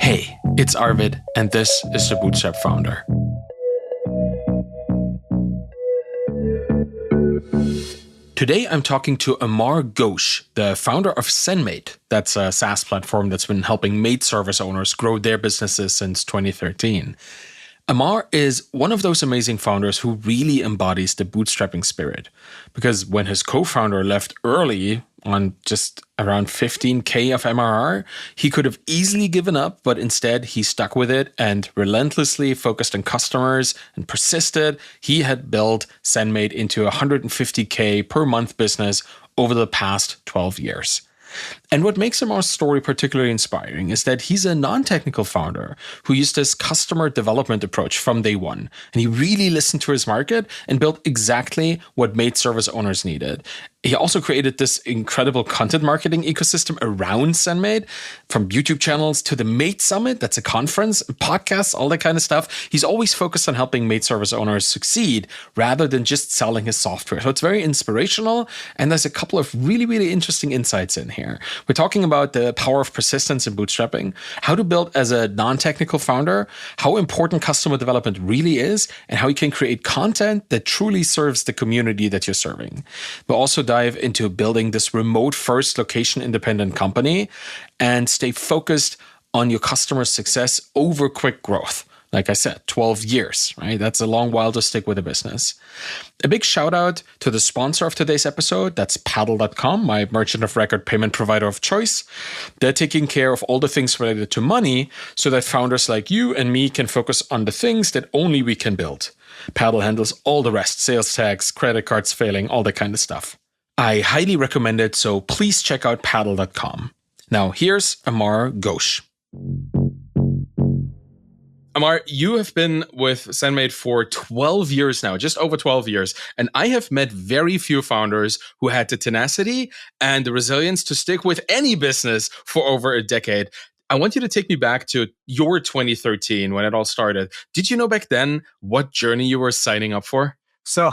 Hey, it's Arvid, and this is the Bootstrapped Founder. Today, I'm talking to Amar Ghose, the founder of ZenMaid. That's a SaaS platform that's been helping maid service owners grow their businesses since 2013. Amar is one of those amazing founders who really embodies the bootstrapping spirit. Because when his co-founder left early on just around 15K of MRR, he could have easily given up, but instead he stuck with it and relentlessly focused on customers and persisted. He had built ZenMaid into a 150K per month business over the past 12 years. And what makes Amar's story particularly inspiring is that he's a non-technical founder who used this customer development approach from day one. And he really listened to his market and built exactly what maid service owners needed. He also created this incredible content marketing ecosystem around ZenMaid, from YouTube channels to the Maid Summit, that's a conference, podcasts, all that kind of stuff. He's always focused on helping maid service owners succeed rather than just selling his software. So it's very inspirational, and there's a couple of really, really interesting insights in here. We're talking about the power of persistence in bootstrapping, how to build as a non-technical founder, how important customer development really is, and how you can create content that truly serves the community that you're serving. We'll also dive into building this remote-first location-independent company and stay focused on your customer success over quick growth. Like I said, 12 years, right? That's a long while to stick with a business. A big shout out to the sponsor of today's episode. That's paddle.com, my merchant of record payment provider of choice. They're taking care of all the things related to money so that founders like you and me can focus on the things that only we can build. Paddle handles all the rest, sales tax, credit cards failing, all that kind of stuff. I highly recommend it, so please check out paddle.com. Now, here's Amar Ghose. Amar, you have been with ZenMaid for 12 years now, just over 12 years. And I have met very few founders who had the tenacity and the resilience to stick with any business for over a decade. I want you to take me back to your 2013 when it all started. Did you know back then what journey you were signing up for? So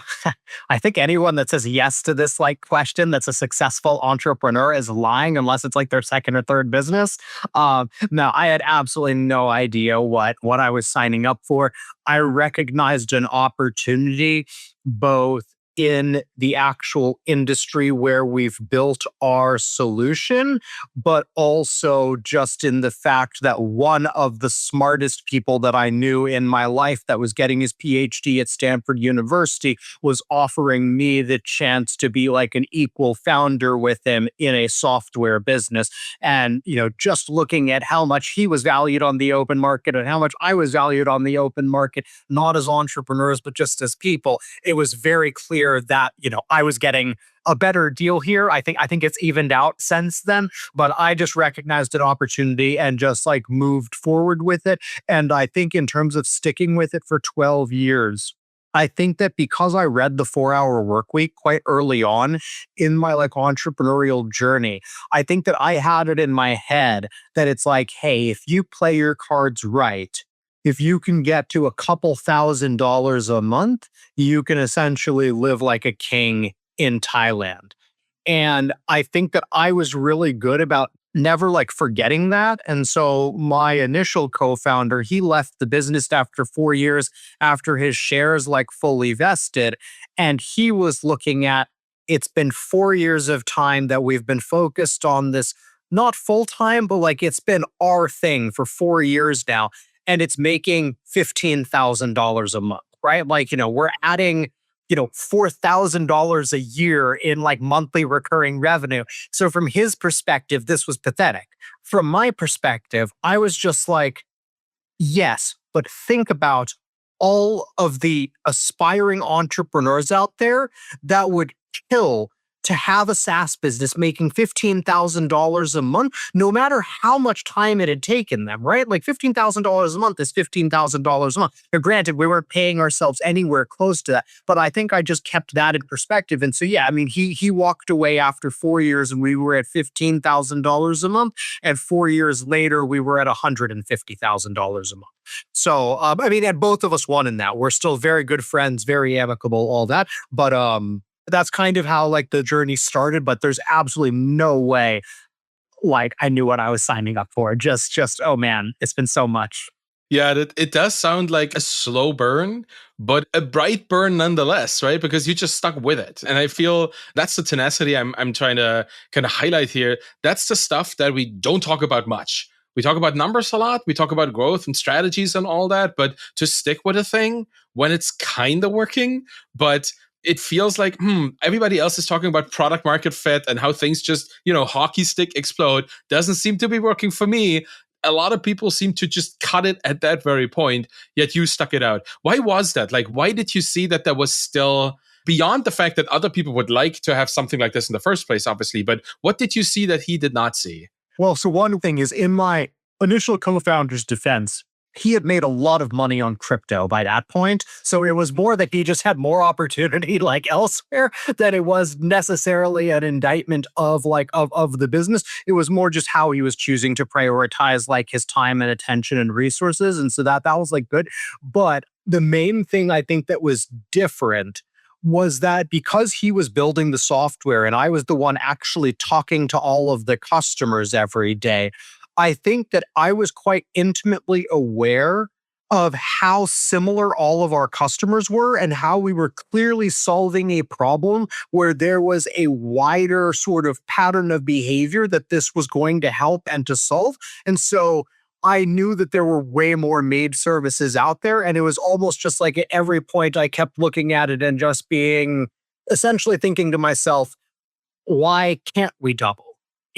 I think anyone that says yes to this question that's a successful entrepreneur is lying unless it's their second or third business. No, I had absolutely no idea what I was signing up for. I recognized an opportunity both in the actual industry where we've built our solution, but also just in the fact that one of the smartest people that I knew in my life that was getting his PhD at Stanford University was offering me the chance to be an equal founder with him in a software business. And, just looking at how much he was valued on the open market and how much I was valued on the open market, not as entrepreneurs, but just as people, it was very clear that, I was getting a better deal here. I think it's evened out since then, but I just recognized an opportunity and just moved forward with it. And I think in terms of sticking with it for 12 years, I think that because I read the 4-Hour Workweek quite early on in my entrepreneurial journey, I think that I had it in my head that it's hey, if you play your cards right, if you can get to a couple $1,000s a month, you can essentially live like a king in Thailand. And I think that I was really good about never forgetting that. And so my initial co-founder, he left the business after 4 years after his shares fully vested. And he was looking at, it's been 4 years of time that we've been focused on this, not full time, but it's been our thing for 4 years now. And it's making $15,000 a month, right? We're adding, $4,000 a year in monthly recurring revenue. So from his perspective, this was pathetic. From my perspective, I was just yes, but think about all of the aspiring entrepreneurs out there that would kill to have a SaaS business making $15,000 a month, no matter how much time it had taken them, right? $15,000 a month is $15,000 a month. Now, granted, we weren't paying ourselves anywhere close to that, but I think I just kept that in perspective. And so, yeah, he walked away after 4 years and we were at $15,000 a month. And 4 years later, we were at $150,000 a month. So, and both of us won in that. We're still very good friends, very amicable, all that. But, that's kind of how the journey started, but there's absolutely no way like I knew what I was signing up for. Oh man, it's been so much. Yeah, it does sound like a slow burn, but a bright burn nonetheless, right? Because you just stuck with it. And I feel that's the tenacity I'm trying to kind of highlight here. That's the stuff that we don't talk about much. We talk about numbers a lot, we talk about growth and strategies and all that, but to stick with a thing when it's kind of working, but it feels like, everybody else is talking about product market fit and how things just, hockey stick explode. Doesn't seem to be working for me. A lot of people seem to just cut it at that very point, yet you stuck it out. Why was that? Like, why did you see that there was still, beyond the fact that other people would like to have something like this in the first place, obviously, but what did you see that he did not see? Well, so one thing is, in my initial co-founder's defense, he had made a lot of money on crypto by that point. So it was more that he just had more opportunity like elsewhere than it was necessarily an indictment of of the business. It was more just how he was choosing to prioritize like his time and attention and resources. And so that was like good. But the main thing I think that was different was that because he was building the software and I was the one actually talking to all of the customers every day, I think that I was quite intimately aware of how similar all of our customers were and how we were clearly solving a problem where there was a wider sort of pattern of behavior that this was going to help and to solve. And so I knew that there were way more maid services out there. And it was almost just like at every point I kept looking at it and just being essentially thinking to myself, why can't we double?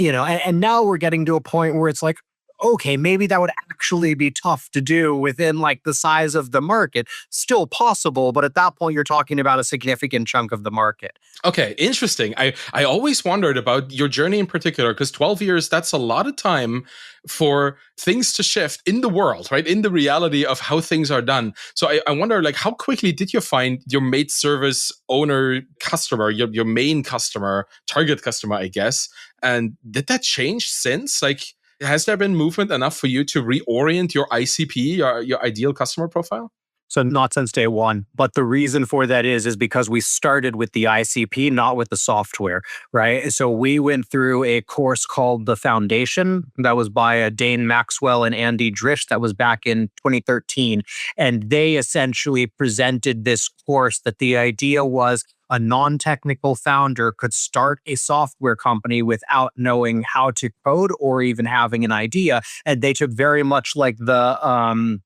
And now we're getting to a point where it's like, okay, maybe that would actually be tough to do within like the size of the market. Still possible, but at that point, you're talking about a significant chunk of the market. Okay, interesting. I always wondered about your journey in particular, because 12 years, that's a lot of time for things to shift in the world, right? In the reality of how things are done. So I wonder, like, how quickly did you find your maid service owner customer, your main customer, target customer, I guess? And did that change since? Like, has there been movement enough for you to reorient your ICP, your ideal customer profile? So not since day one. But the reason for that is because we started with the ICP, not with the software, right? So we went through a course called The Foundation that was by Dane Maxwell and Andy Drish that was back in 2013. And they essentially presented this course that the idea was a non-technical founder could start a software company without knowing how to code or even having an idea. And they took very much like the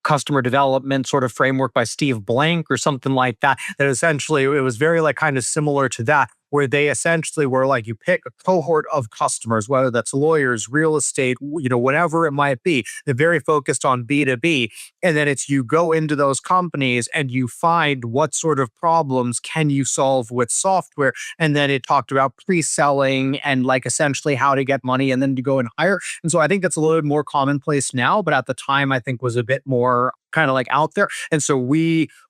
customer development sort of framework by Steve Blank or something like that. That essentially it was very like kind of similar to that, where they essentially were like, you pick a cohort of customers, whether that's lawyers, real estate, whatever it might be. They're very focused on B2B. And then it's you go into those companies and you find what sort of problems can you solve with software. And then it talked about pre-selling and like essentially how to get money and then to go and hire. And so I think that's a little bit more commonplace now, but at the time I think was a bit more kind of like out there. And so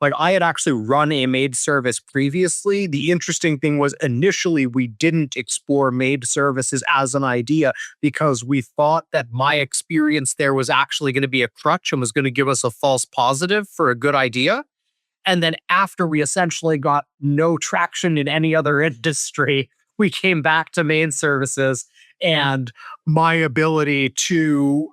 I had actually run a maid service previously. The interesting thing was initially we didn't explore maid services as an idea because we thought that my experience there was actually going to be a crutch and was going to give us a false positive for a good idea. And then after we essentially got no traction in any other industry, we came back to maid services and my ability to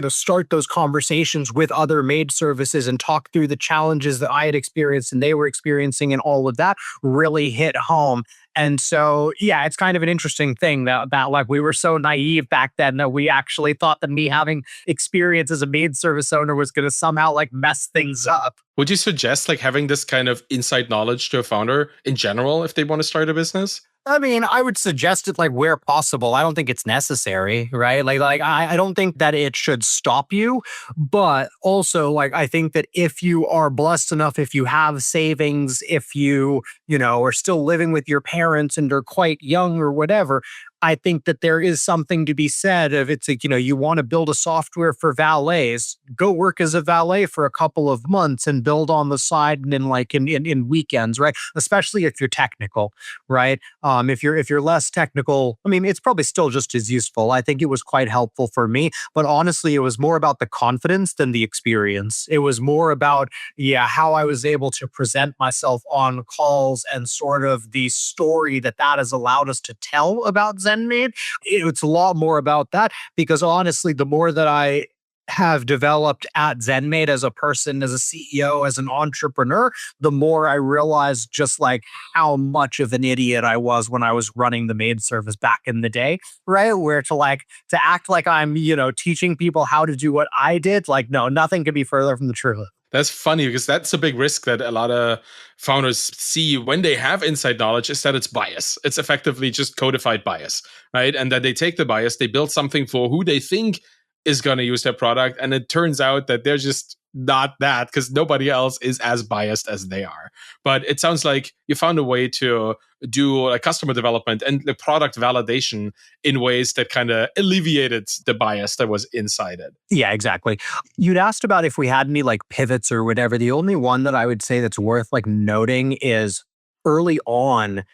start those conversations with other maid services and talk through the challenges that I had experienced and they were experiencing and all of that really hit home. And so, yeah, it's kind of an interesting thing that like we were so naive back then that we actually thought that me having experience as a maid service owner was going to somehow like mess things up. Would you suggest like having this kind of inside knowledge to a founder in general if they want to start a business? I mean, I would suggest it like where possible. I don't think it's necessary, right? I don't think that it should stop you, but also like I think that if you are blessed enough, if you have savings, if you are still living with your parents and are quite young or whatever, I think that there is something to be said of it's like, you want to build a software for valets, go work as a valet for a couple of months and build on the side and in weekends, right? Especially if you're technical, right? If you're less technical, I mean, it's probably still just as useful. I think it was quite helpful for me, but honestly, it was more about the confidence than the experience. It was more about, how I was able to present myself on calls and sort of the story that has allowed us to tell about ZenMaid. It's a lot more about that because honestly, the more that I have developed at ZenMaid as a person, as a CEO, as an entrepreneur, the more I realized just like how much of an idiot I was when I was running the maid service back in the day, right? Where to act like I'm, teaching people how to do what I did, like, no, nothing could be further from the truth. That's funny because that's a big risk that a lot of founders see when they have inside knowledge is that it's bias. It's effectively just codified bias, right? And that they take the bias, they build something for who they think is going to use their product. And it turns out that they're just not that because nobody else is as biased as they are. But it sounds like you found a way to do a customer development and the product validation in ways that kind of alleviated the bias that was inside it. Yeah, exactly. You'd asked about if we had any like pivots or whatever. The only one that I would say that's worth like noting is early on,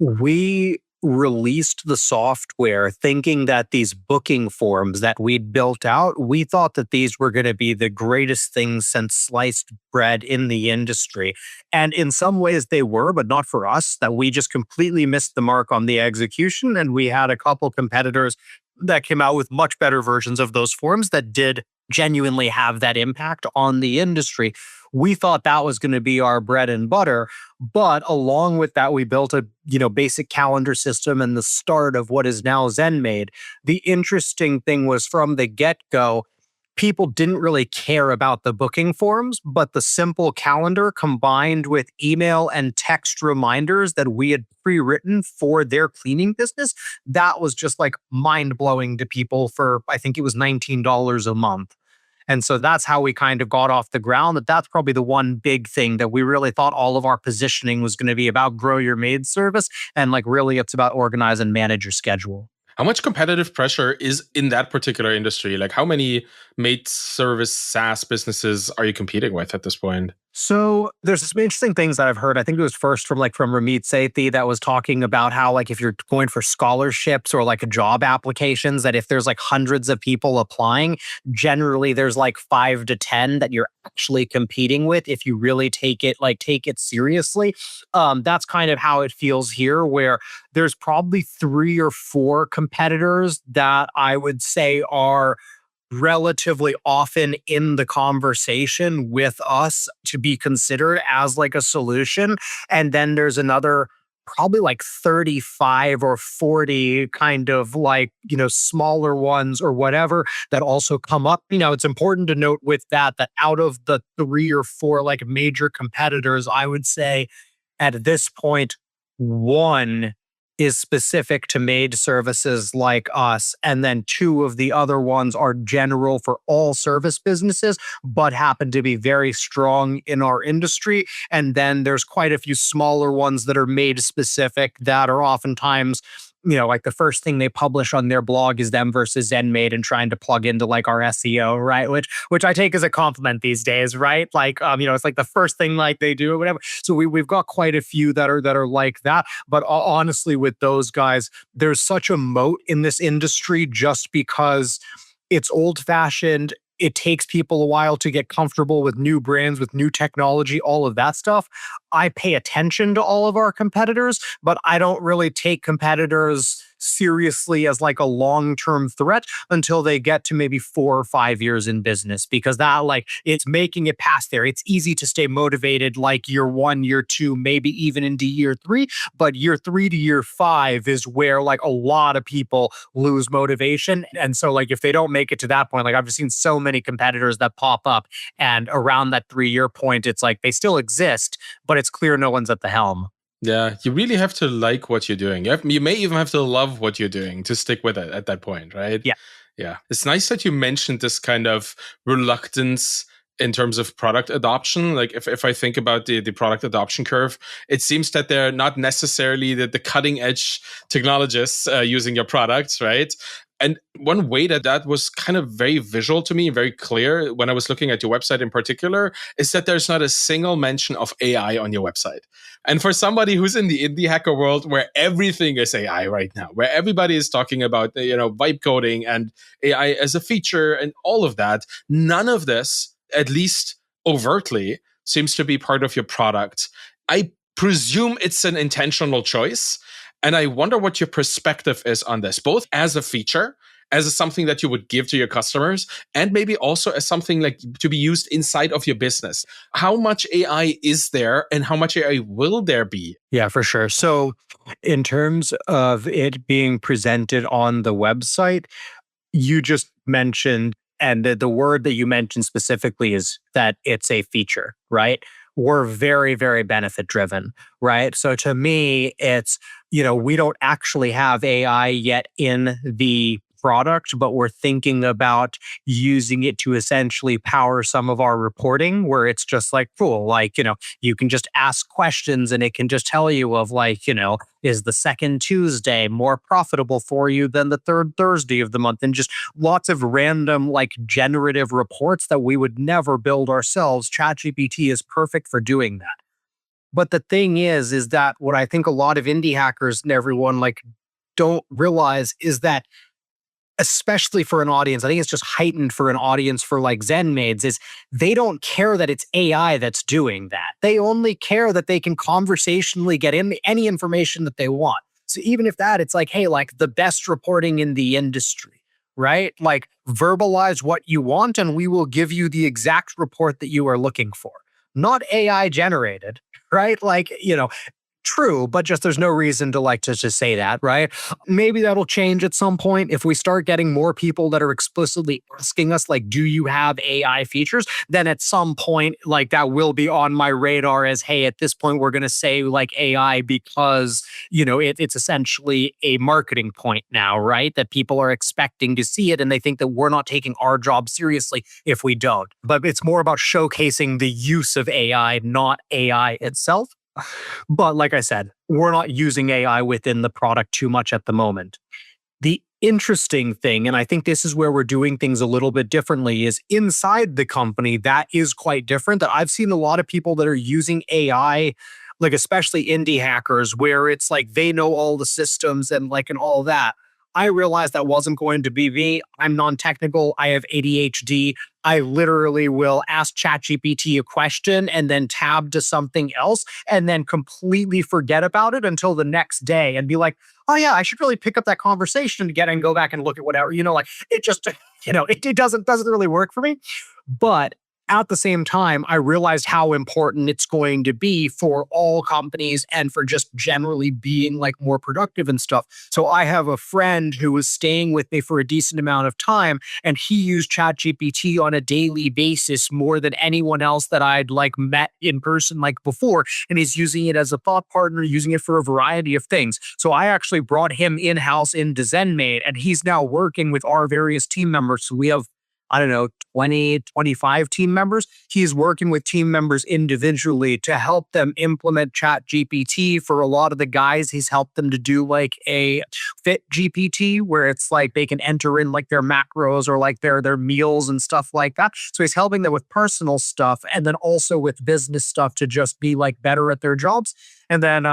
we released the software thinking that these booking forms that we'd built out, we thought that these were going to be the greatest things since sliced bread in the industry. And in some ways they were, but not for us, that we just completely missed the mark on the execution. And we had a couple competitors that came out with much better versions of those forms that did genuinely have that impact on the industry. We thought that was going to be our bread and butter, but along with that, we built a basic calendar system and the start of what is now ZenMaid. The interesting thing was from the get-go, people didn't really care about the booking forms, but the simple calendar combined with email and text reminders that we had pre-written for their cleaning business, that was just like mind-blowing to people for, I think it was $19 a month. And so that's how we kind of got off the ground. That's probably the one big thing that we really thought all of our positioning was going to be about grow your maid service. And like really it's about organize and manage your schedule. How much competitive pressure is in that particular industry? Like how many maid service SaaS businesses are you competing with at this point? So there's some interesting things that I've heard. I think it was first from Ramit Sethi that was talking about how like if you're going for scholarships or like job applications, that if there's like hundreds of people applying, generally there's like 5 to 10 that you're actually competing with if you really take it seriously. That's kind of how it feels here, where there's probably 3 or 4 competitors that I would say are relatively often in the conversation with us to be considered as like a solution. And then there's another probably like 35 or 40 kind of like, smaller ones or whatever that also come up. It's important to note with that out of the 3 or 4 like major competitors, I would say at this point, one is specific to maid services like us. And then 2 of the other ones are general for all service businesses, but happen to be very strong in our industry. And then there's quite a few smaller ones that are maid specific that are oftentimes like the first thing they publish on their blog is them versus ZenMaid and trying to plug into like our SEO, right? Which I take as a compliment these days, right? Like, it's like the first thing like they do or whatever. So we've got quite a few that are like that. But honestly, with those guys, there's such a moat in this industry just because it's old fashioned. It takes people a while to get comfortable with new brands, with new technology, all of that stuff. I pay attention to all of our competitors, but I don't really take competitors seriously as like a long-term threat until they get to maybe 4 or 5 years in business, because that like it's making it past there. It's easy to stay motivated like year 1, year 2, maybe even into year 3, but year 3 to year 5 is where like a lot of people lose motivation. And so like if they don't make it to that point, like I've seen so many competitors that pop up and around that 3-year point, it's like they still exist, but it's clear no one's at the helm. Yeah, you really have to like what you're doing. You may even have to love what you're doing to stick with it at that point, right? Yeah. Yeah. It's nice that you mentioned this kind of reluctance in terms of product adoption. Like if I think about the product adoption curve, it seems that they're not necessarily the cutting edge technologists using your products, right? And one way that was kind of very visual to me, very clear when I was looking at your website in particular, is that there's not a single mention of AI on your website. And for somebody who's in the indie hacker world where everything is AI right now, where everybody is talking about, vibe coding and AI as a feature and all of that, none of this, at least overtly, seems to be part of your product. I presume it's an intentional choice. And I wonder what your perspective is on this, both as a feature, as something that you would give to your customers, and maybe also as something like to be used inside of your business. How much AI is there and how much AI will there be? Yeah, for sure. So, in terms of it being presented on the website, you just mentioned, and the word that you mentioned specifically is that it's a feature, right? We're very, very benefit driven, right? So to me, it's, we don't actually have AI yet in the product, but we're thinking about using it to essentially power some of our reporting where it's just like, cool, like, you can just ask questions and it can just tell you of like, is the second Tuesday more profitable for you than the third Thursday of the month? And just lots of random, like generative reports that we would never build ourselves. ChatGPT is perfect for doing that. But the thing is that what I think a lot of indie hackers and everyone like don't realize is that, especially for an audience, I think it's just heightened for an audience for like ZenMaids, is they don't care that it's AI that's doing that. They only care that they can conversationally get in any information that they want. So even if that, it's like, hey, like the best reporting in the industry, right? Like verbalize what you want and we will give you the exact report that you are looking for. Not AI generated, right? Like, true, but just there's no reason to like to just say that, right? Maybe that'll change at some point if we start getting more people that are explicitly asking us, like, do you have AI features? Then at some point, like that will be on my radar as, hey, at this point, we're going to say like AI because, it's essentially a marketing point now, right? That people are expecting to see it and they think that we're not taking our job seriously if we don't. But it's more about showcasing the use of AI, not AI itself. But like I said, we're not using AI within the product too much at the moment. The interesting thing, and I think this is where we're doing things a little bit differently, is inside the company, that is quite different. That I've seen a lot of people that are using AI, like especially indie hackers, where it's like they know all the systems and like and all that. I realized that wasn't going to be me. I'm non-technical. I have ADHD. I literally will ask ChatGPT a question and then tab to something else and then completely forget about it until the next day and be like, oh yeah, I should really pick up that conversation again and go back and look at whatever, like it just, it doesn't really work for me. But at the same time, I realized how important it's going to be for all companies and for just generally being like more productive and stuff. So I have a friend who was staying with me for a decent amount of time, and he used ChatGPT on a daily basis more than anyone else that I'd like met in person like before. And he's using it as a thought partner, using it for a variety of things. So I actually brought him in-house into ZenMaid, and he's now working with our various team members. So we have, I don't know, 20, 25 team members. He's working with team members individually to help them implement Chat GPT. For a lot of the guys, he's helped them to do like a Fit GPT, where it's like they can enter in like their macros or like their meals and stuff like that. So he's helping them with personal stuff and then also with business stuff to just be like better at their jobs. And then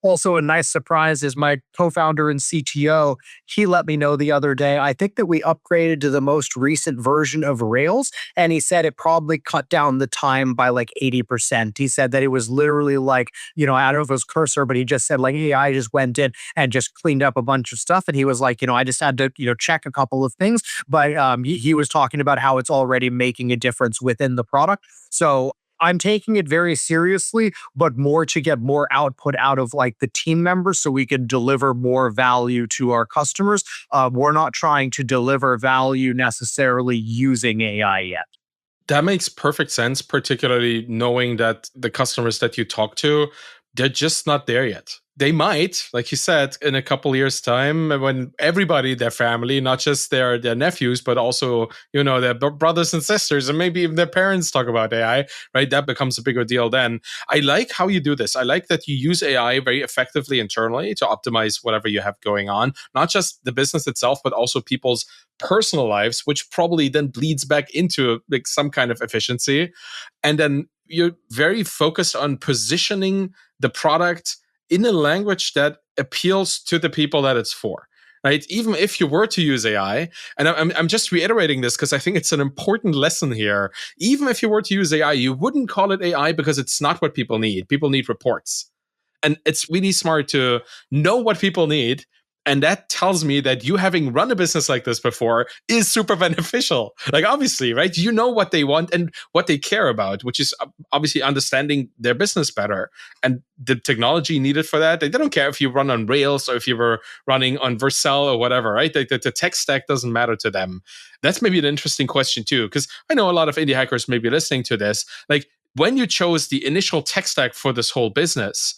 also, a nice surprise is my co-founder and CTO. He let me know the other day, I think that we upgraded to the most recent version of Rails. And he said it probably cut down the time by like 80%. He said that it was literally like, I don't know if it was cursor, but he just said like, hey, I just went in and just cleaned up a bunch of stuff. And he was like, I just had to, check a couple of things. But he was talking about how it's already making a difference within the product. So I'm taking it very seriously, but more to get more output out of like the team members so we can deliver more value to our customers. We're not trying to deliver value necessarily using AI yet. That makes perfect sense, particularly knowing that the customers that you talk to, they're just not there yet. They might, like you said, in a couple years' time, when everybody, their family, not just their nephews, but also, their brothers and sisters, and maybe even their parents talk about AI, right? That becomes a bigger deal then. I like how you do this. I like that you use AI very effectively internally to optimize whatever you have going on, not just the business itself, but also people's personal lives, which probably then bleeds back into like some kind of efficiency. And then you're very focused on positioning the product in a language that appeals to the people that it's for, right? Even if you were to use AI, and I'm just reiterating this because I think it's an important lesson here. Even if you were to use AI, you wouldn't call it AI because it's not what people need. People need reports. And it's really smart to know what people need. And that tells me that you having run a business like this before is super beneficial. Like, obviously, right? You know what they want and what they care about, which is obviously understanding their business better and the technology needed for that. They don't care if you run on Rails or if you were running on Vercel or whatever, right? The tech stack doesn't matter to them. That's maybe an interesting question too, because I know a lot of indie hackers may be listening to this. Like, when you chose the initial tech stack for this whole business,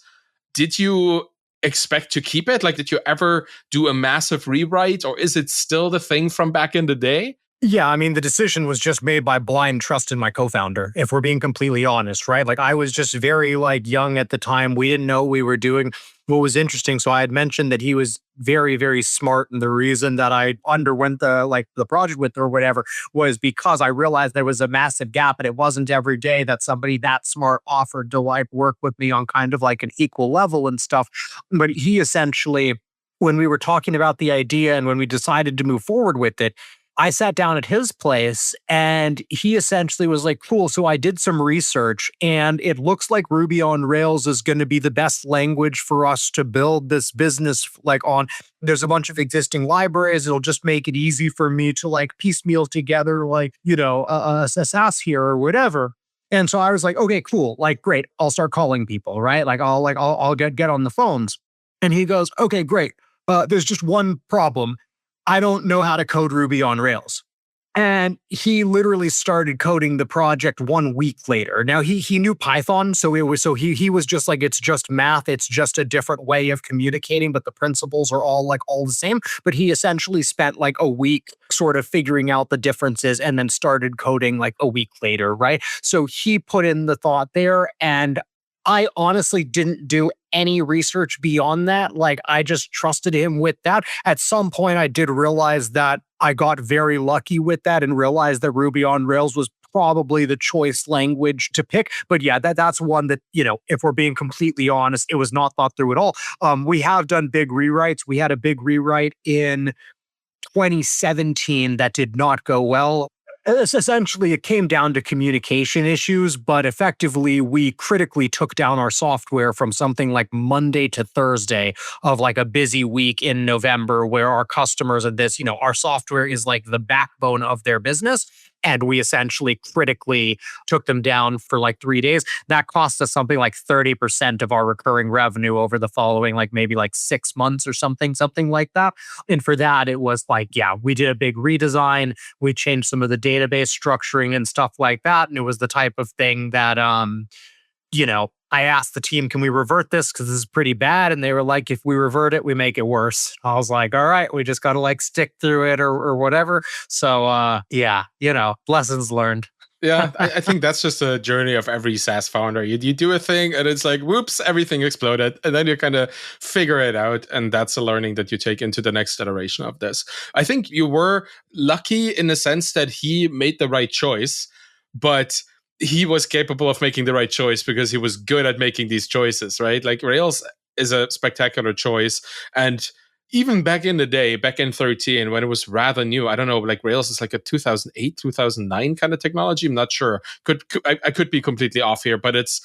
did you expect to keep it? Like, did you ever do a massive rewrite, or is it still the thing from back in the day? Yeah, I mean, the decision was just made by blind trust in my co-founder, if we're being completely honest, right? Like, I was just very young at the time. We didn't know what we were doing. What was interesting, so I had mentioned that he was very, very smart, and the reason that I underwent the project with or whatever was because I realized there was a massive gap, and it wasn't every day that somebody that smart offered to work with me on kind of an equal level and stuff. But he essentially, when we were talking about the idea and when we decided to move forward with it, I sat down at his place and he essentially was like, cool. So I did some research and it looks like Ruby on Rails is going to be the best language for us to build this business on. There's a bunch of existing libraries. It'll just make it easy for me to piecemeal together, a SaaS here or whatever. And so I was like, okay, cool. Great. I'll start calling people, right? I'll get on the phones. And he goes, okay, great. There's just one problem. I don't know how to code Ruby on Rails. And he literally started coding the project 1 week later. Now he knew Python, so he was just it's just math, it's just a different way of communicating, but the principles are all the same. But he essentially spent a week sort of figuring out the differences and then started coding a week later, right? So he put in the thought there, and I honestly didn't do any research beyond that. I just trusted him with that. At some point, I did realize that I got very lucky with that and realized that Ruby on Rails was probably the choice language to pick. But yeah, that's one that, if we're being completely honest, it was not thought through at all. We have done big rewrites. We had a big rewrite in 2017 that did not go well. Essentially, it came down to communication issues, but effectively, we critically took down our software from something like Monday to Thursday of a busy week in November where our customers are our software is the backbone of their business. And we essentially critically took them down for 3 days. That cost us something like 30% of our recurring revenue over the following maybe 6 months or something like that. And for that, it was we did a big redesign. We changed some of the database structuring and stuff like that. And it was the type of thing that, I asked the team, can we revert this? Because this is pretty bad. And they were like, if we revert it, we make it worse. I was like, all right, we just got to stick through it or whatever. So yeah, lessons learned. Yeah, I think that's just a journey of every SaaS founder. You do a thing and it's whoops, everything exploded. And then you kind of figure it out. And that's a learning that you take into the next iteration of this. I think you were lucky in the sense that he made the right choice, but he was capable of making the right choice because he was good at making these choices, right? Rails is a spectacular choice. And even back in the day, back in 13, when it was rather new, I don't know, Rails is a 2008, 2009 kind of technology. I'm not sure. I could be completely off here, but it's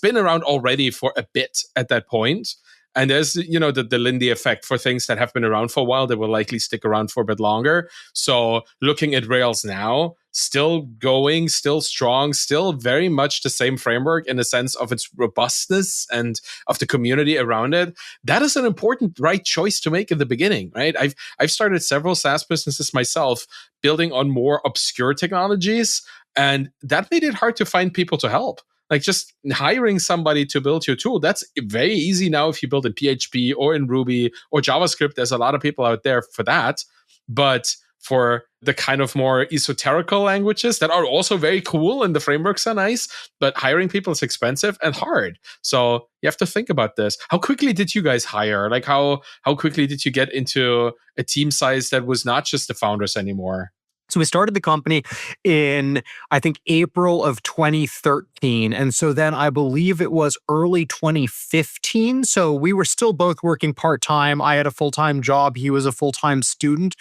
been around already for a bit at that point. And there's, the Lindy effect for things that have been around for a while, they will likely stick around for a bit longer. So looking at Rails now, still going, still strong, still very much the same framework in the sense of its robustness and of the community around it. That is an important right choice to make in the beginning, right? I've started several SaaS businesses myself building on more obscure technologies, and that made it hard to find people to help. Just hiring somebody to build your tool, that's very easy now if you build in PHP or in Ruby or JavaScript. There's a lot of people out there for that. But for the kind of more esoterical languages that are also very cool and the frameworks are nice, but hiring people is expensive and hard. So you have to think about this. How quickly did you guys hire? How quickly did you get into a team size that was not just the founders anymore? So we started the company in, I think, April of 2013. And so then I believe it was early 2015. So we were still both working part-time. I had a full-time job. He was a full-time student.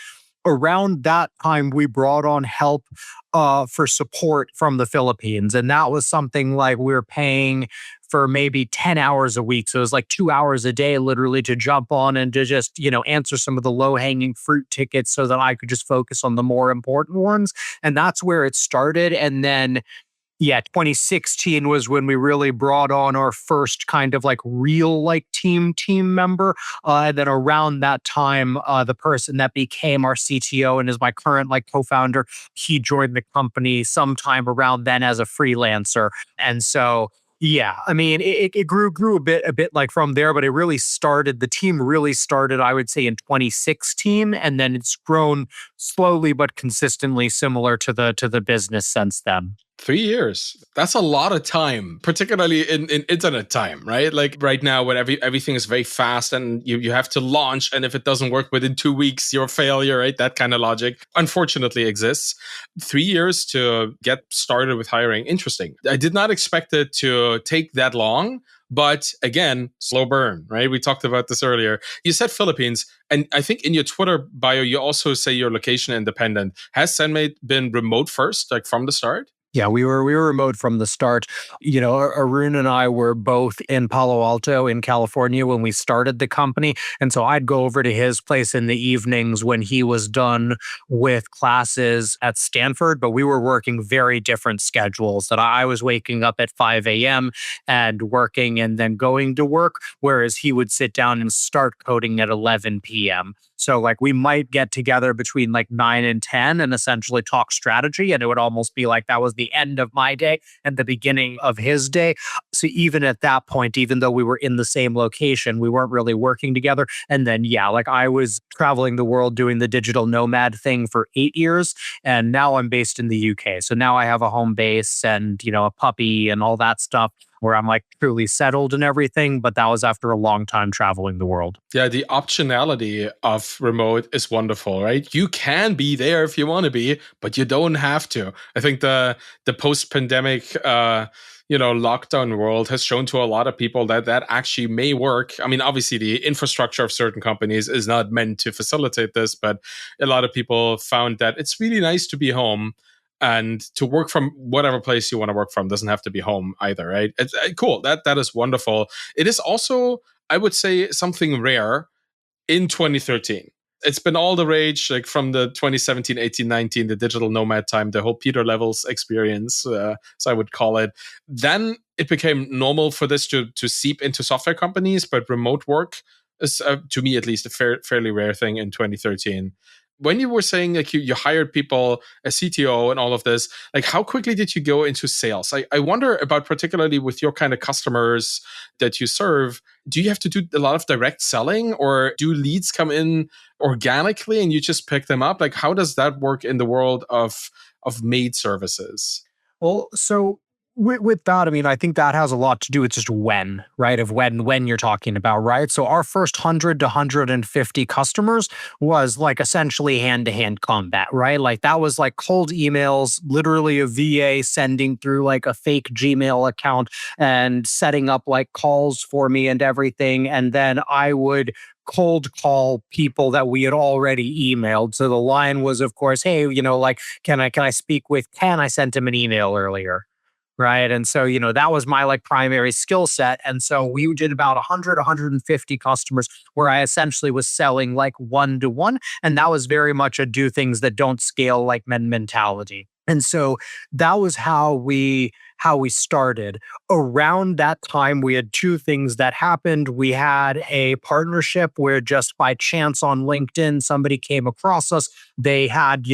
around that time, we brought on help for support from the Philippines. And that was something like we were paying for maybe 10 hours a week. So it was like 2 hours a day, literally, to jump on and to just, answer some of the low hanging fruit tickets so that I could just focus on the more important ones. And that's where it started. And then, yeah, 2016 was when we really brought on our first kind of like real like team member. And then around that time, the person that became our CTO and is my current like co-founder, he joined the company sometime around then as a freelancer. And so, yeah, I mean, it grew a bit like from there, but it really started. The team really started, I would say, in 2016, and then it's grown slowly but consistently, similar to the business since then. 3 years. That's a lot of time, particularly in internet time, right? Like right now, when everything is very fast and you have to launch, and if it doesn't work within 2 weeks, you're a failure, right? That kind of logic unfortunately exists. 3 years to get started with hiring. Interesting. I did not expect it to take that long. But again, slow burn, right? We talked about this earlier. You said Philippines, and I think in your Twitter bio, you also say you're location independent. Has ZenMaid been remote first, like from the start? Yeah, we were remote from the start. Arun and I were both in Palo Alto in California when we started the company. And so I'd go over to his place in the evenings when he was done with classes at Stanford, but we were working very different schedules. That I was waking up at 5 a.m. and working and then going to work, whereas he would sit down and start coding at 11 p.m. So like we might get together between like 9 and 10 and essentially talk strategy. And it would almost be like that was the end of my day and the beginning of his day. So even at that point, even though we were in the same location, we weren't really working together. And then, yeah, like I was traveling the world doing the digital nomad thing for 8 years. And now I'm based in the UK. So now I have a home base and, a puppy and all that stuff where I'm like truly settled and everything. But that was after a long time traveling the world. Yeah, the optionality of remote is wonderful, right? You can be there if you want to be, but you don't have to. I think the post-pandemic lockdown world has shown to a lot of people that actually may work. I mean, obviously the infrastructure of certain companies is not meant to facilitate this, but a lot of people found that it's really nice to be home and to work from whatever place you want to work from. Doesn't have to be home either, right? It's cool. That is wonderful. It is also, I would say, something rare in 2013. It's been all the rage, like from the 2017, 18, 19, the digital nomad time, the whole Peter Levels experience, so I would call it. Then it became normal for this to seep into software companies, but remote work is, to me at least, a fairly rare thing in 2013. When you were saying like you hired people, a CTO and all of this, like how quickly did you go into sales? I wonder about, particularly with your kind of customers that you serve, do you have to do a lot of direct selling, or do leads come in organically and you just pick them up? Like how does that work in the world of maid services? Well, so with that, I mean, I think that has a lot to do with just when, right? Of when you're talking about, right? So our first 100 to 150 customers was like essentially hand-to-hand combat, right? Like that was like cold emails, literally a VA sending through like a fake Gmail account and setting up like calls for me and everything. And then I would cold call people that we had already emailed. So the line was, of course, hey, like, can I speak with Ken? I sent him an email earlier. Right. And so, that was my like primary skill set. And so we did about 100, 150 customers where I essentially was selling like one to one. And that was very much a do things that don't scale like men mentality. And so that was how we started. Around that time, we had two things that happened. We had a partnership where just by chance on LinkedIn, somebody came across us. They had,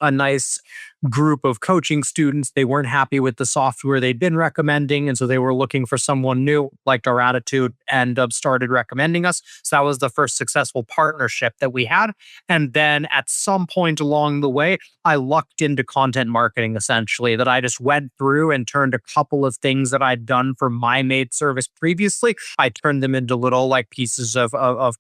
a nice group of coaching students. They weren't happy with the software they'd been recommending. And so they were looking for someone new, liked our attitude, and started recommending us. So that was the first successful partnership that we had. And then at some point along the way, I lucked into content marketing, essentially, that I just went through and turned a couple of things that I'd done for my maid service previously. I turned them into little like pieces of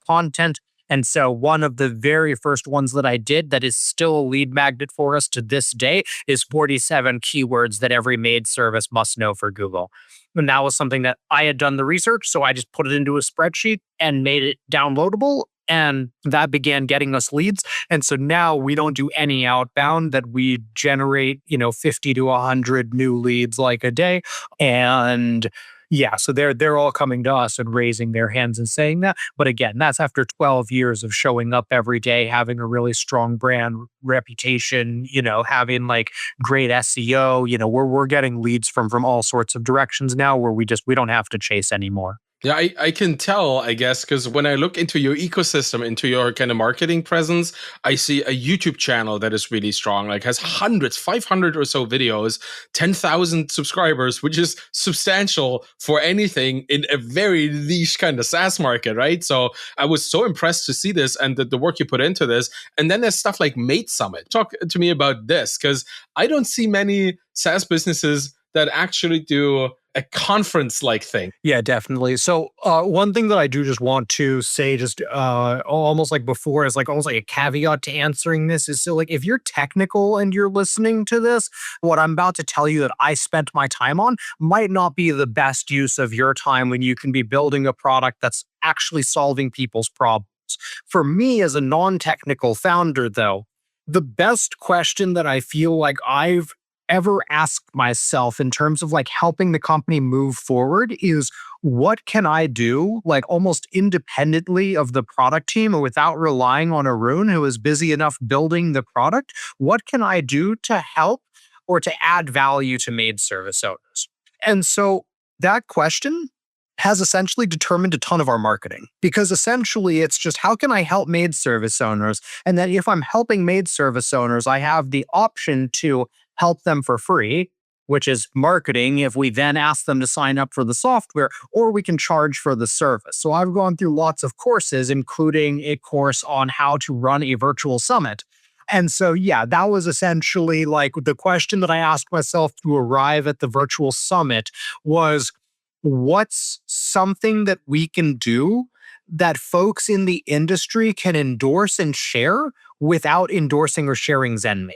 content. And so one of the very first ones that I did that is still a lead magnet for us to this day is 47 keywords that every maid service must know for Google. And that was something that I had done the research. So I just put it into a spreadsheet and made it downloadable. And that began getting us leads. And so now we don't do any outbound, that we generate, 50 to 100 new leads like a day. And yeah, so they're all coming to us and raising their hands and saying that. But again, that's after 12 years of showing up every day, having a really strong brand reputation, having like great SEO. We're getting leads from all sorts of directions now, where we don't have to chase anymore. Yeah, I can tell, I guess, because when I look into your ecosystem, into your kind of marketing presence, I see a YouTube channel that is really strong, like has hundreds, 500 or so videos, 10,000 subscribers, which is substantial for anything in a very niche kind of SaaS market, right? So I was so impressed to see this and the work you put into this. And then there's stuff like Maid Summit. Talk to me about this, because I don't see many SaaS businesses that actually do a conference-like thing. Yeah, definitely. So one thing that I do just want to say, just almost like before, is like almost like a caveat to answering this, is so like if you're technical and you're listening to this, what I'm about to tell you that I spent my time on might not be the best use of your time when you can be building a product that's actually solving people's problems. For me as a non-technical founder, though, the best question that I feel like I've ever asked myself in terms of like helping the company move forward is, what can I do, like almost independently of the product team or without relying on Arun, who is busy enough building the product? What can I do to help or to add value to Maid service owners? And so that question has essentially determined a ton of our marketing, because essentially it's just, how can I help Maid service owners? And then if I'm helping Maid service owners, I have the option to help them for free, which is marketing, if we then ask them to sign up for the software, or we can charge for the service. So I've gone through lots of courses, including a course on how to run a virtual summit. And so, yeah, that was essentially like the question that I asked myself to arrive at the virtual summit was, what's something that we can do that folks in the industry can endorse and share without endorsing or sharing ZenMaid?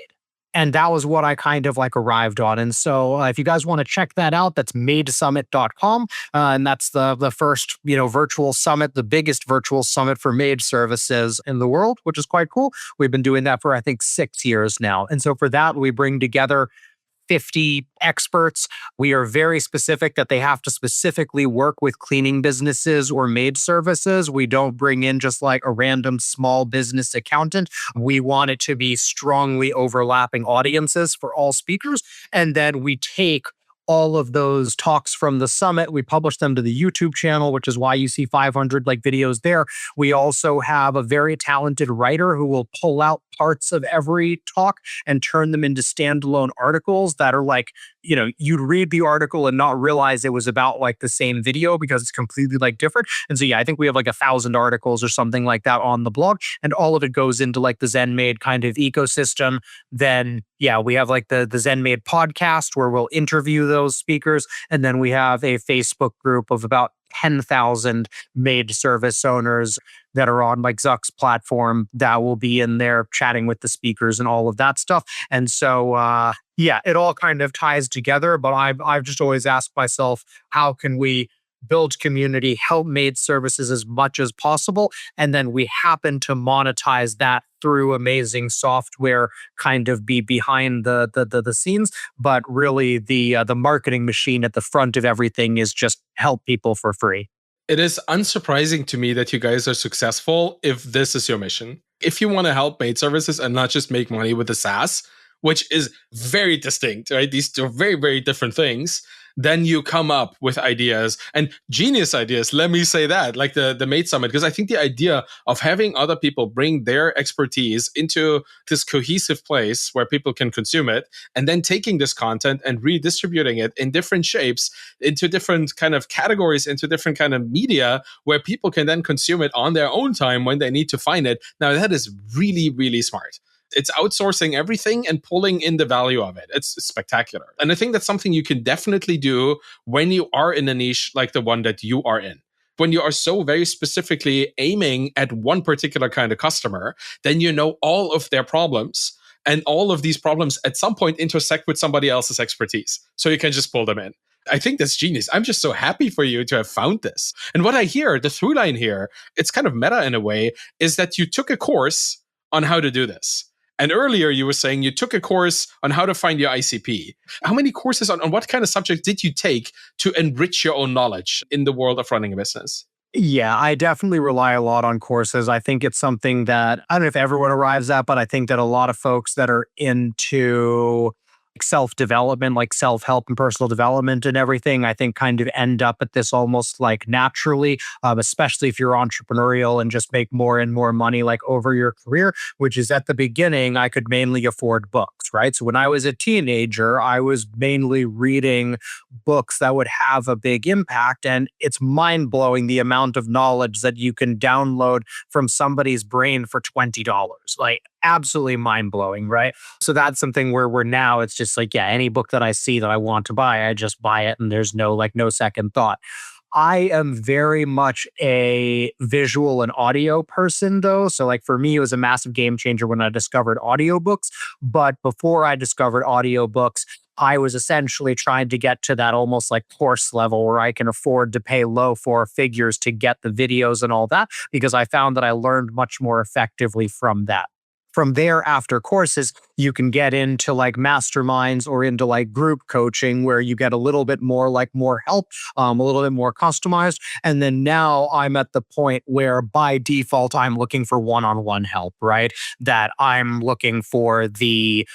And that was what I kind of like arrived on. And so if you guys want to check that out, that's maidsummit.com. And that's the first, virtual summit, the biggest virtual summit for maid services in the world, which is quite cool. We've been doing that for, I think, 6 years now. And so for that, we bring together 50 experts. We are very specific that they have to specifically work with cleaning businesses or maid services. We don't bring in just like a random small business accountant. We want it to be strongly overlapping audiences for all speakers. And then we take all of those talks from the summit, we publish them to the YouTube channel, which is why you see 500 like videos there. We also have a very talented writer who will pull out parts of every talk and turn them into standalone articles that are like, you'd read the article and not realize it was about like the same video because it's completely like different. And so, yeah, I think we have like 1,000 articles or something like that on the blog, and all of it goes into like the ZenMaid kind of ecosystem. Then, yeah, we have like the ZenMaid podcast where we'll interview those speakers. And then we have a Facebook group of about 10,000 maid service owners that are on like Zuck's platform that will be in there chatting with the speakers and all of that stuff. And so, yeah, it all kind of ties together. But I've just always asked myself, how can we build community, help maid services as much as possible, and then we happen to monetize that through amazing software, kind of be behind the scenes. But really, the marketing machine at the front of everything is just help people for free. It is unsurprising to me that you guys are successful if this is your mission. If you want to help maid services and not just make money with the SaaS, which is very distinct, right? These are very, very different things. Then you come up with ideas and genius ideas. Let me say that, like the Maid Summit, because I think the idea of having other people bring their expertise into this cohesive place where people can consume it, and then taking this content and redistributing it in different shapes into different kind of categories, into different kind of media where people can then consume it on their own time when they need to find it. Now that is really, really smart. It's outsourcing everything and pulling in the value of it. It's spectacular. And I think that's something you can definitely do when you are in a niche like the one that you are in. When you are so very specifically aiming at one particular kind of customer, then you know all of their problems. And all of these problems at some point intersect with somebody else's expertise. So you can just pull them in. I think that's genius. I'm just so happy for you to have found this. And what I hear, the through line here, it's kind of meta in a way, is that you took a course on how to do this. And earlier you were saying you took a course on how to find your ICP. How many courses on what kind of subject did you take to enrich your own knowledge in the world of running a business? Yeah, I definitely rely a lot on courses. I think it's something that I don't know if everyone arrives at, but I think that a lot of folks that are into self-development, like self-help and personal development and everything, I think kind of end up at this almost like naturally, especially if you're entrepreneurial and just make more and more money like over your career, which is at the beginning, I could mainly afford books, right? So when I was a teenager, I was mainly reading books that would have a big impact. And it's mind blowing the amount of knowledge that you can download from somebody's brain for $20. Like, absolutely mind blowing, right? So that's something where we're now, it's just like, yeah, any book that I see that I want to buy, I just buy it. And there's no second thought. I am very much a visual and audio person, though. So, like, for me, it was a massive game changer when I discovered audiobooks. But before I discovered audiobooks, I was essentially trying to get to that almost like course level where I can afford to pay low four figures to get the videos and all that, because I found that I learned much more effectively from that. From there, after courses, you can get into like masterminds or into like group coaching where you get a little bit more like more help, a little bit more customized. And then now I'm at the point where by default, I'm looking for one-on-one help, right? That I'm looking for the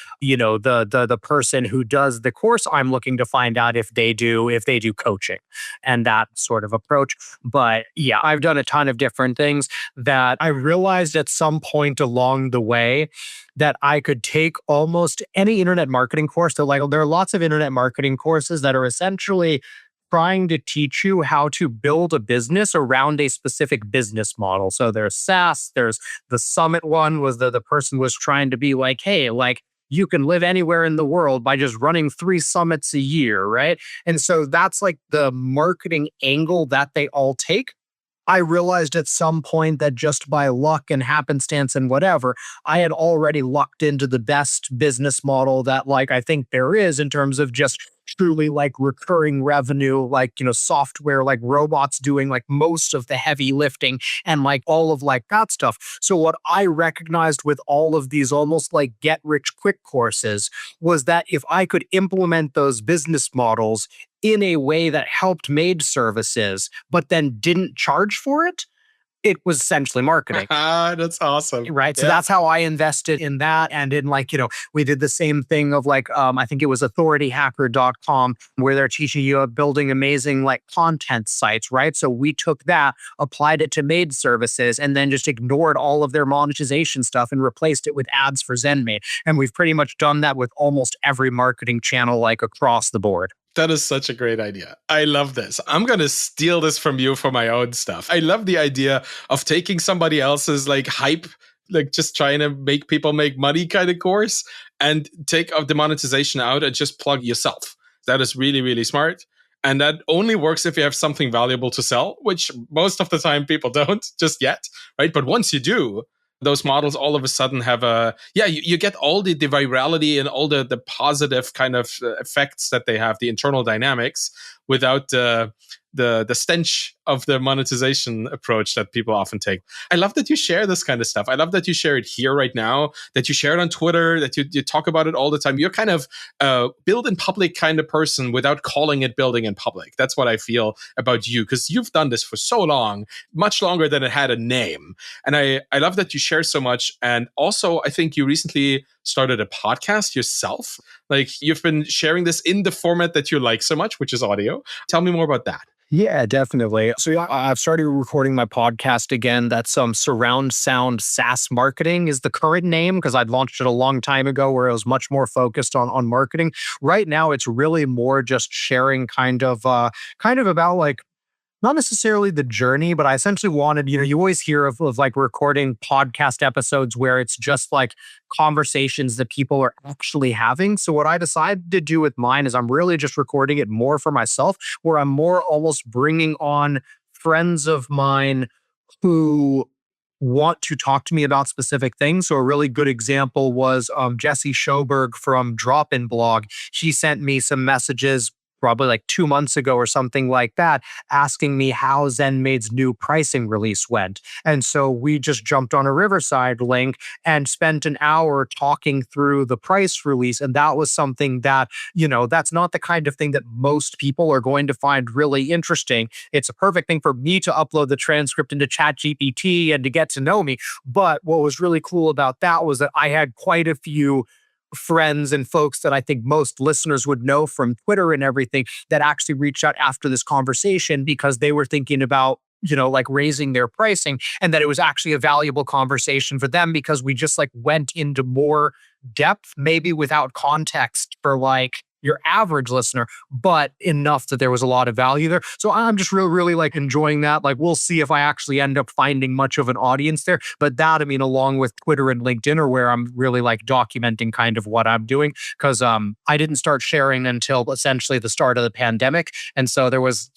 person who does the course. I'm looking to find out if they do coaching and that sort of approach. But yeah, I've done a ton of different things that I realized at some point along the way that I could take almost any internet marketing course. So like there are lots of internet marketing courses that are essentially trying to teach you how to build a business around a specific business model. So there's SaaS, there's the Summit one was the person was trying to be like, hey, like you can live anywhere in the world by just running 3 summits a year, right? And so that's like the marketing angle that they all take. I realized at some point that just by luck and happenstance and whatever, I had already lucked into the best business model that like I think there is in terms of just truly like recurring revenue, like, software, like robots doing like most of the heavy lifting and like all of like that stuff. So what I recognized with all of these almost like get rich quick courses was that if I could implement those business models in a way that helped Maid services, but then didn't charge for it, it was essentially marketing. That's awesome. Right. So that's how I invested in that. And in like, we did the same thing of like, I think it was authorityhacker.com where they're teaching you about building amazing like content sites. Right. So we took that, applied it to Maid services, and then just ignored all of their monetization stuff and replaced it with ads for ZenMaid. And we've pretty much done that with almost every marketing channel, like across the board. That is such a great idea. I love this. I'm going to steal this from you for my own stuff. I love the idea of taking somebody else's like hype, like just trying to make people make money kind of course and take the monetization out and just plug yourself. That is really, really smart. And that only works if you have something valuable to sell, which most of the time people don't just yet, right? But once you do, those models all of a sudden have you get all the virality and all the positive kind of effects that they have, the internal dynamics, without the stench of the monetization approach that people often take. I love that you share this kind of stuff. I love that you share it here right now, that you share it on Twitter, that you talk about it all the time. You're kind of build in public kind of person without calling it building in public. That's what I feel about you, because you've done this for so long, much longer than it had a name. And I love that you share so much. And also, I think you recently started a podcast yourself. Like you've been sharing this in the format that you like so much, which is audio. Tell me more about that. Yeah, definitely. So yeah, I've started recording my podcast again. That's surround sound SaaS marketing is the current name, because I'd launched it a long time ago where it was much more focused on marketing. Right now, it's really more just sharing kind of about like not necessarily the journey, but I essentially wanted, you always hear of like recording podcast episodes where it's just like conversations that people are actually having. So what I decided to do with mine is I'm really just recording it more for myself, where I'm more almost bringing on friends of mine who want to talk to me about specific things. So a really good example was Jesse Schoberg from Drop In Blog. She sent me some messages probably like 2 months ago or something like that, asking me how ZenMaid's new pricing release went. And so we just jumped on a Riverside link and spent an hour talking through the price release. And that was something that, that's not the kind of thing that most people are going to find really interesting. It's a perfect thing for me to upload the transcript into ChatGPT and to get to know me. But what was really cool about that was that I had quite a few friends and folks that I think most listeners would know from Twitter and everything that actually reached out after this conversation because they were thinking about like raising their pricing, and that it was actually a valuable conversation for them because we just like went into more depth, maybe without context for like your average listener, but enough that there was a lot of value there. So I'm just really like enjoying that. Like, we'll see if I actually end up finding much of an audience there. But that, I mean, along with Twitter and LinkedIn are where I'm really like documenting kind of what I'm doing. Because I didn't start sharing until essentially the start of the pandemic. And so there was,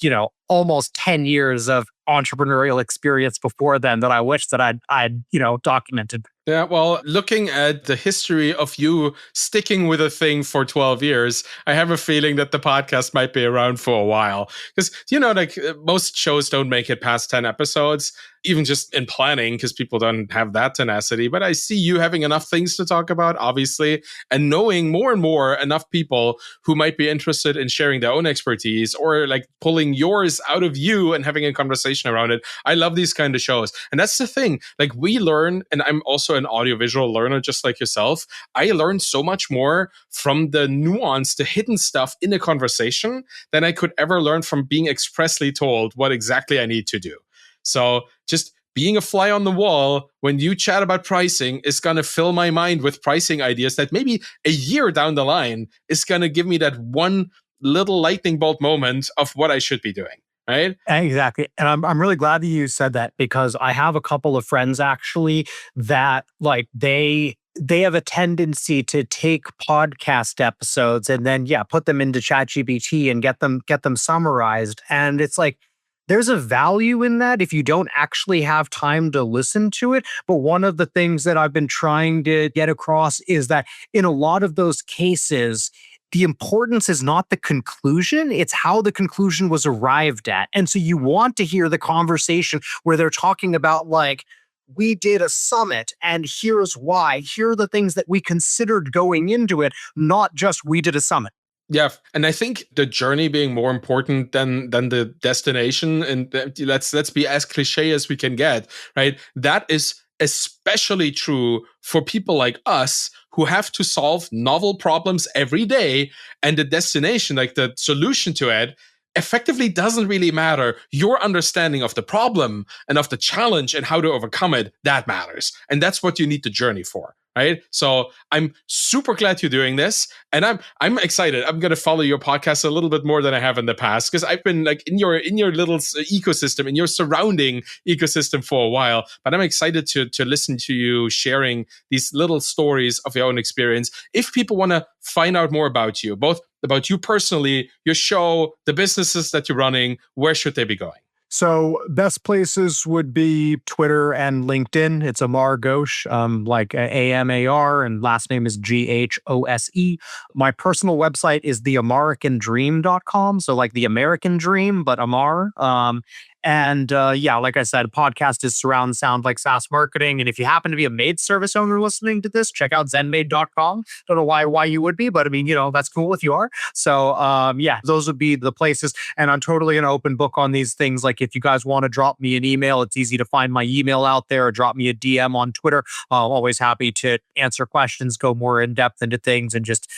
almost 10 years of entrepreneurial experience before then that I wish that I'd documented. Yeah, well, looking at the history of you sticking with a thing for 12 years, I have a feeling that the podcast might be around for a while. Because, like most shows don't make it past 10 episodes, even just in planning, because people don't have that tenacity. But I see you having enough things to talk about, obviously, and knowing more and more enough people who might be interested in sharing their own expertise or like pulling yours out of you and having a conversation around it. I love these kind of shows. And that's the thing. Like, we learn, and I'm also an audiovisual learner just like yourself. I learned so much more from the nuance, the hidden stuff in a conversation than I could ever learn from being expressly told what exactly I need to do. So just being a fly on the wall when you chat about pricing is going to fill my mind with pricing ideas that maybe a year down the line is going to give me that one little lightning bolt moment of what I should be doing. Right? Exactly. And I'm really glad that you said that because I have a couple of friends actually that like they have a tendency to take podcast episodes and then put them into ChatGPT and get them summarized. And it's like there's a value in that if you don't actually have time to listen to it. But one of the things that I've been trying to get across is that in a lot of those cases, the importance is not the conclusion, it's how the conclusion was arrived at. And so you want to hear the conversation where they're talking about like, we did a summit and here's why. Here are the things that we considered going into it, not just we did a summit. Yeah, and I think the journey being more important than the destination, and let's be as cliche as we can get, right? That is especially true for people like us who have to solve novel problems every day, and the destination, like the solution to it, effectively doesn't really matter. Your understanding of the problem and of the challenge and how to overcome it, that matters. And that's what you need the journey for. Right. So I'm super glad you're doing this. And I'm excited. I'm going to follow your podcast a little bit more than I have in the past, because I've been like in your little ecosystem, in your surrounding ecosystem for a while. But I'm excited to listen to you sharing these little stories of your own experience. If people want to find out more about you, both about you personally, your show, the businesses that you're running, where should they be going? So best places would be Twitter and LinkedIn. It's Amar Ghose, like AMAR, and last name is GHOSE. My personal website is theamericandream.com. So like the American dream, but Amar. And like I said, podcast is surround sound like SaaS marketing. And if you happen to be a Maid service owner listening to this, check out ZenMaid.com. Don't know why you would be, but I mean, that's cool if you are. So those would be the places. And I'm totally an open book on these things. Like if you guys want to drop me an email, it's easy to find my email out there, or drop me a DM on Twitter. I'm always happy to answer questions, go more in depth into things, and just,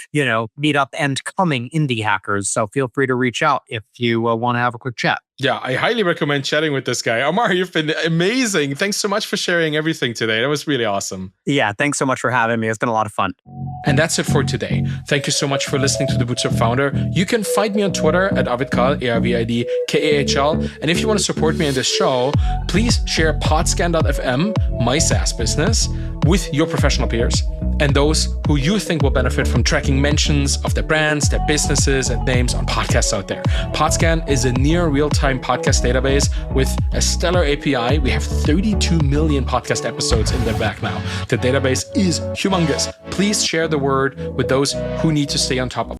meet up and coming indie hackers. So feel free to reach out if you want to have a quick chat. Yeah, I highly recommend chatting with this guy. Amar, you've been amazing. Thanks so much for sharing everything today. That was really awesome. Yeah, thanks so much for having me. It's been a lot of fun. And that's it for today. Thank you so much for listening to the Bootstrapped Founder. You can find me on Twitter at Arvidkahl, ARVIDKAHL. And if you want to support me in this show, please share Podscan.fm, my SaaS business, with your professional peers and those who you think will benefit from tracking mentions of their brands, their businesses, and names on podcasts out there. Podscan is a near real-time podcast database with a stellar API. We have 32 million podcast episodes in the back now. The database is humongous. Please share the word with those who need to stay on top of